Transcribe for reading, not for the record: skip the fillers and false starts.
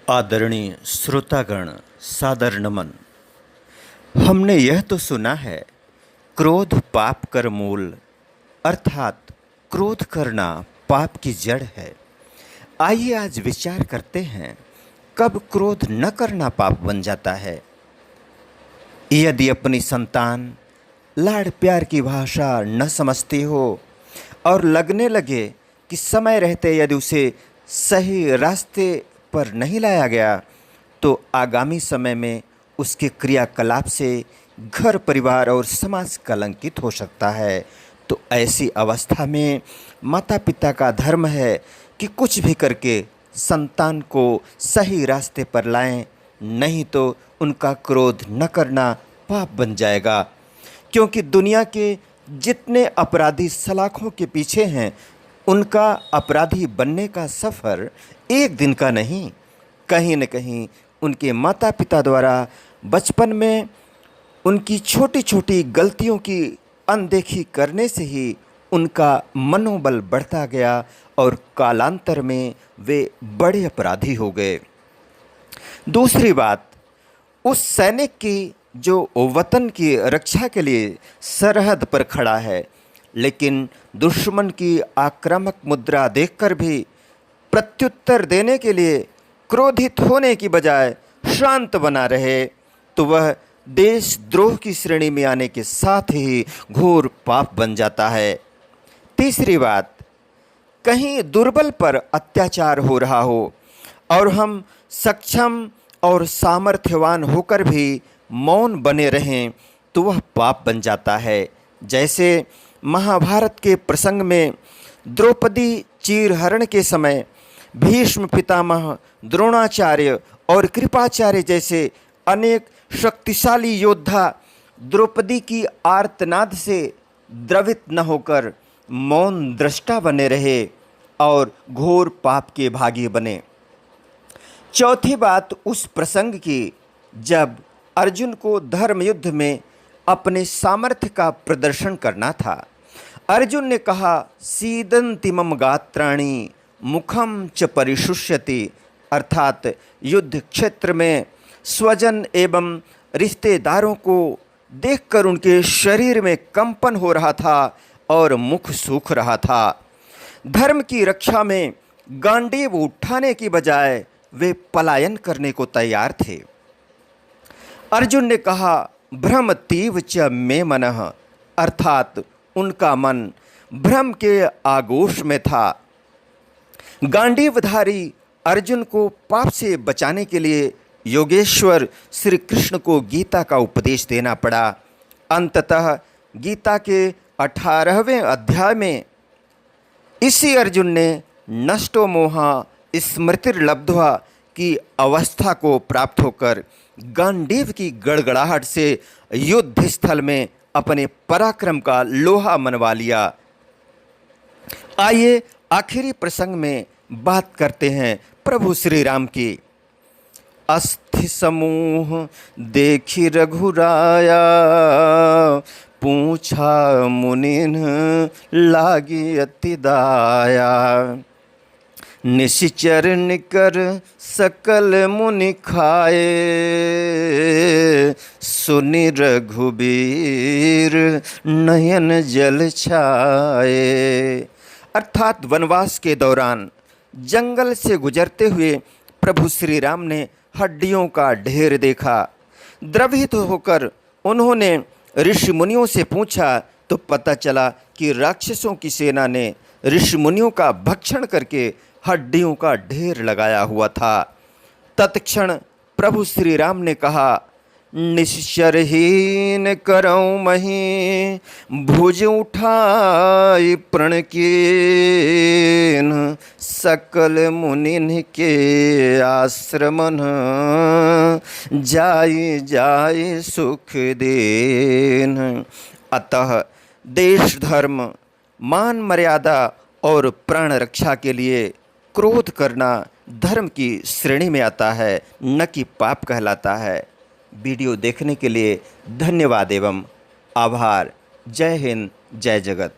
आदरणीय श्रोतागण, सादर नमन। हमने यह तो सुना है, क्रोध पाप कर मूल, अर्थात क्रोध करना पाप की जड़ है। आइए आज विचार करते हैं, कब क्रोध न करना पाप बन जाता है। यदि अपनी संतान लाड़ प्यार की भाषा न समझती हो और लगने लगे कि समय रहते यदि उसे सही रास्ते पर नहीं लाया गया तो आगामी समय में उसके क्रियाकलाप से घर परिवार और समाज कलंकित हो सकता है। तो ऐसी अवस्था में माता पिता का धर्म है कि कुछ भी करके संतान को सही रास्ते पर लाएं, नहीं तो उनका क्रोध न करना पाप बन जाएगा। क्योंकि दुनिया के जितने अपराधी सलाखों के पीछे हैं, उनका अपराधी बनने का सफ़र एक दिन का नहीं, कहीं न कहीं उनके माता पिता द्वारा बचपन में उनकी छोटी छोटी गलतियों की अनदेखी करने से ही उनका मनोबल बढ़ता गया और कालांतर में वे बड़े अपराधी हो गए। दूसरी बात, उस सैनिक की जो वतन की रक्षा के लिए सरहद पर खड़ा है, लेकिन दुश्मन की आक्रामक मुद्रा देखकर भी प्रत्युत्तर देने के लिए क्रोधित होने की बजाय शांत बना रहे, तो वह देशद्रोह की श्रेणी में आने के साथ ही घोर पाप बन जाता है। तीसरी बात, कहीं दुर्बल पर अत्याचार हो रहा हो और हम सक्षम और सामर्थ्यवान होकर भी मौन बने रहें, तो वह पाप बन जाता है। जैसे महाभारत के प्रसंग में द्रौपदी चीरहरण के समय भीष्म पितामह, द्रोणाचार्य और कृपाचार्य जैसे अनेक शक्तिशाली योद्धा द्रौपदी की आर्तनाद से द्रवित न होकर मौन दृष्टा बने रहे और घोर पाप के भागी बने। चौथी बात उस प्रसंग की, जब अर्जुन को धर्म युद्ध में अपने सामर्थ्य का प्रदर्शन करना था। अर्जुन ने कहा, सीदन्ति मम गात्राणि मुखम च परिशुष्यति, अर्थात युद्ध क्षेत्र में स्वजन एवं रिश्तेदारों को देखकर उनके शरीर में कंपन हो रहा था और मुख सूख रहा था। धर्म की रक्षा में गांडीव उठाने की बजाय वे पलायन करने को तैयार थे। अर्जुन ने कहा, भ्रमतीव च मे मनः, अर्थात उनका मन भ्रम के आगोश में था। गांडीवधारी अर्जुन को पाप से बचाने के लिए योगेश्वर श्री कृष्ण को गीता का उपदेश देना पड़ा। अंततः गीता के 18वें अध्याय में इसी अर्जुन ने नष्टो मोहा स्मृतिर्लब्ध्वा की अवस्था को प्राप्त होकर गांडीव की गड़गड़ाहट से युद्ध स्थल में अपने पराक्रम का लोहा मनवा लिया। आइए आखिरी प्रसंग में बात करते हैं प्रभु श्री राम की। अस्थि समूह देखी रघुराया, पूछा मुनिन लागी अति दाया। निशिचर निकर सकल मुनि खाए, सुनि रघुबीर नयन जल छाए। अर्थात वनवास के दौरान जंगल से गुजरते हुए प्रभु श्री राम ने हड्डियों का ढेर देखा। द्रवित होकर उन्होंने ऋषि मुनियों से पूछा तो पता चला कि राक्षसों की सेना ने ऋषि मुनियों का भक्षण करके हड्डियों का ढेर लगाया हुआ था। तत्क्षण प्रभु श्री राम ने कहा, निश्चरहीन करऊँ मही, भुज उठाई प्रण कीन, सकल मुनिन के आश्रमन, जाई जाई सुख देन। अतः देश धर्म, मान मर्यादा और प्राण रक्षा के लिए क्रोध करना धर्म की श्रेणी में आता है, न कि पाप कहलाता है। वीडियो देखने के लिए धन्यवाद एवं आभार। जय हिंद, जय जगत।